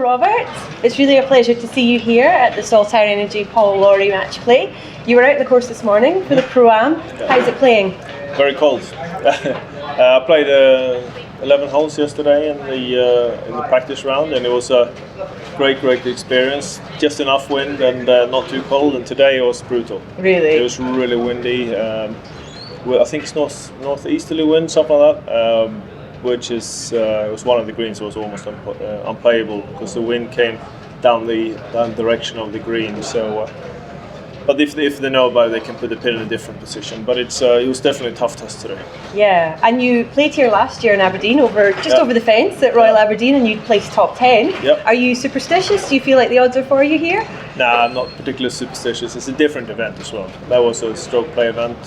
Robert. It's really a pleasure to see you here at the Saltire Energy Paul Lawrie Matchplay. You were out on the course this morning for the Pro-Am. How's it playing? Very cold. I played 11 holes yesterday in the practice round, and it was a great experience. Just enough wind and not too cold. And today it was brutal. Really? It was really windy. I think it's northeasterly wind, something like that. Which is it was one of the greens was almost unplayable because the wind came down the direction of the green. So, but if they know about it, they can put the pin in a different position. But it was definitely a tough test today. Yeah, and you played here last year in Aberdeen, over the fence at Royal Aberdeen, and you placed top 10. Yep. Are you superstitious? Do you feel like the odds are for you here? Nah, I'm not particularly superstitious. It's a different event as well. That was a stroke play event.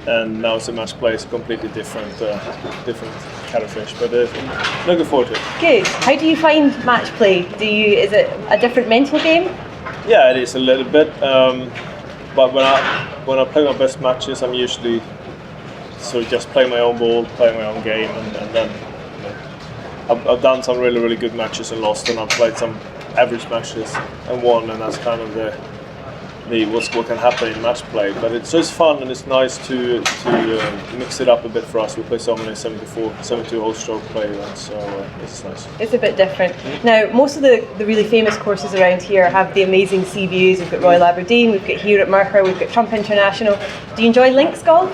And now it's a match play. It's a completely different kind of fish, but looking forward to it. Good. How do you find match play? Is it a different mental game? Yeah, it is a little bit. But when I play my best matches, I'm usually sort of just play my own ball, play my own game, and then I've done some really good matches and lost, and I've played some average matches and won, and that's kind of the what can happen in match play. But it's just fun, and it's nice to mix it up a bit for us. We play so many 72 hole stroke play events, so it's nice. It's a bit different. Now, most of the really famous courses around here have the amazing sea views. We've got Royal Aberdeen, we've got here at Mercer, we've got Trump International. Do you enjoy links golf?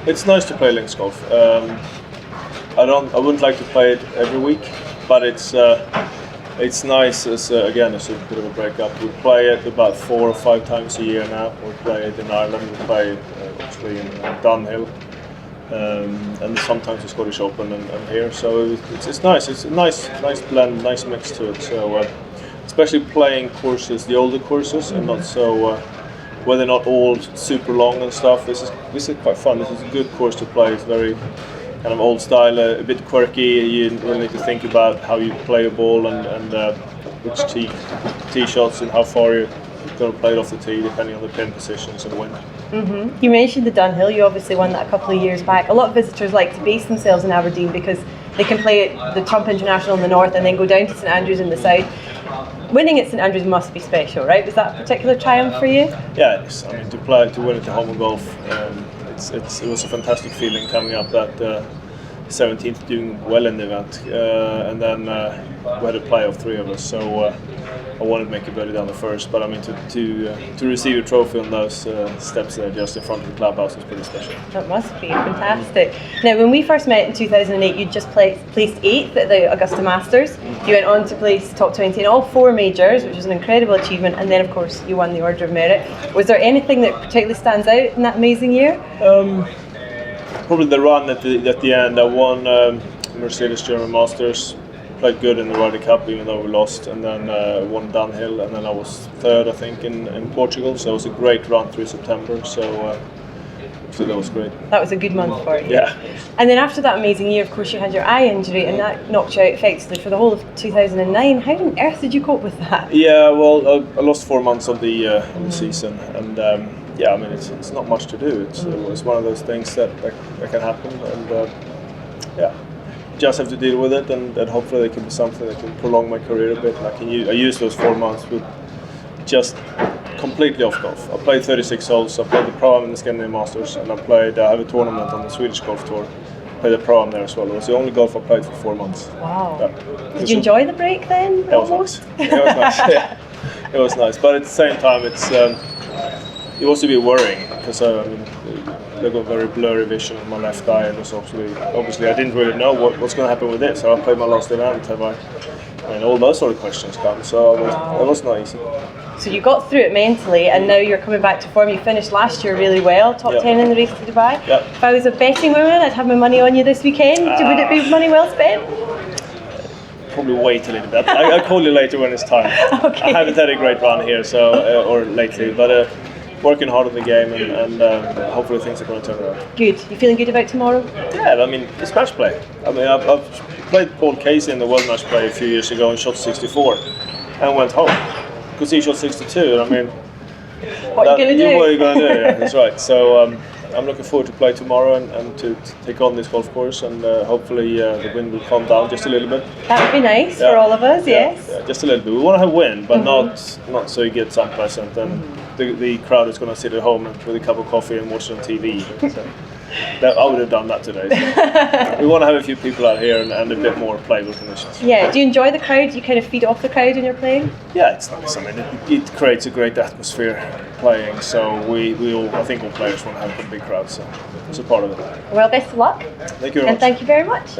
It's nice to play links golf. I wouldn't like to play it every week, but it's nice as again, it's a bit of a breakup. We play it about 4 or 5 times a year now. We play it in Ireland, we play it obviously in Dunhill, and sometimes the Scottish Open and here. So it's nice. It's a nice blend, nice mix to it. So especially playing courses, the older courses, and not so where they're not all super long and stuff. This is quite fun. This is a good course to play. It's very kind of old style, a bit quirky. You really need to think about how you play a ball and which tee shots and how far you're going to play it off the tee, depending on the pin positions and wind. Mm-hmm. You mentioned the Dunhill. You obviously won that a couple of years back. A lot of visitors like to base themselves in Aberdeen because they can play at the Trump International in the north and then go down to St Andrews in the south. Winning at St Andrews must be special, right? Was that a particular triumph for you? Yeah, it is. I mean, to win it at home and golf. It was a fantastic feeling coming up that 17th, doing well in the event, and then we had a play of 3 of us. So I wanted to make a birdie down the first, but I mean to receive a trophy on those steps there, just in front of the clubhouse, was pretty special. That must be fantastic. Now, when we first met in 2008, you just placed 8th at the Augusta Masters. You went on to place top 20 in all 4 majors, which was an incredible achievement. And then, of course, you won the Order of Merit. Was there anything that particularly stands out in that amazing year? Probably the run at the end. I won Mercedes German Masters. Played good in the Ryder Cup, even though we lost, and then won Dunhill, and then I was 3rd, I think, in Portugal. So it was a great run through September. So that was great. That was a good month for you. Yeah. And then after that amazing year, of course, you had your eye injury, and that knocked you out effectively for the whole of 2009. How on earth did you cope with that? Yeah, well, I lost 4 months of the season, and yeah, I mean, it's not much to do. It's one of those things that can happen, and yeah. Just have to deal with it, and hopefully there can be something that can prolong my career a bit. I use those 4 months with just completely off golf. I played 36 holes. I played the Pro-Am in the Scandinavian Masters, and I have a tournament on the Swedish Golf Tour. I played the Pro-Am there as well. It was the only golf I played for 4 months. Wow. Yeah. Did you enjoy the break then? It was nice. It was nice. Yeah. It was nice, but at the same time, it was a bit worrying because I got very blurry vision on my left eye, and was obviously I didn't really know what's going to happen with it. So I played my last event, and all those sort of questions come. So it was not easy. So you got through it mentally, and now you're coming back to form. You finished last year really well, top 10 in the race to Dubai. Yep. If I was a betting woman, I'd have my money on you this weekend. Would it be money well spent? Probably wait a little bit. I'll call you later when it's time. Okay. I haven't had a great run here, or lately, but working hard on the game, and hopefully things are going to turn around. Good. You feeling good about tomorrow? Yeah, I mean, it's match play. I mean, I've played Paul Casey in the World Match Play a few years ago and shot 64 and went home because he shot 62. And I mean, what are you going to do? What are you going to do? Yeah, that's right. So I'm looking forward to play tomorrow and to take on this golf course, and hopefully the wind will calm down just a little bit. That would be nice for all of us, yes. Yeah, just a little bit. We want to have wind, but not so it gets unpleasant, and the crowd is going to sit at home with a cup of coffee and watch it on TV. So I would have done that today. So. We want to have a few people out here and a bit more playable conditions. Yeah, do you enjoy the crowd? Do you kind of feed off the crowd when you're playing? Yeah, it's nice. I mean, it creates a great atmosphere playing, so I think all players want to have a big crowd, so it's a part of it. Well, best of luck. Thank you very much. And thank you very much.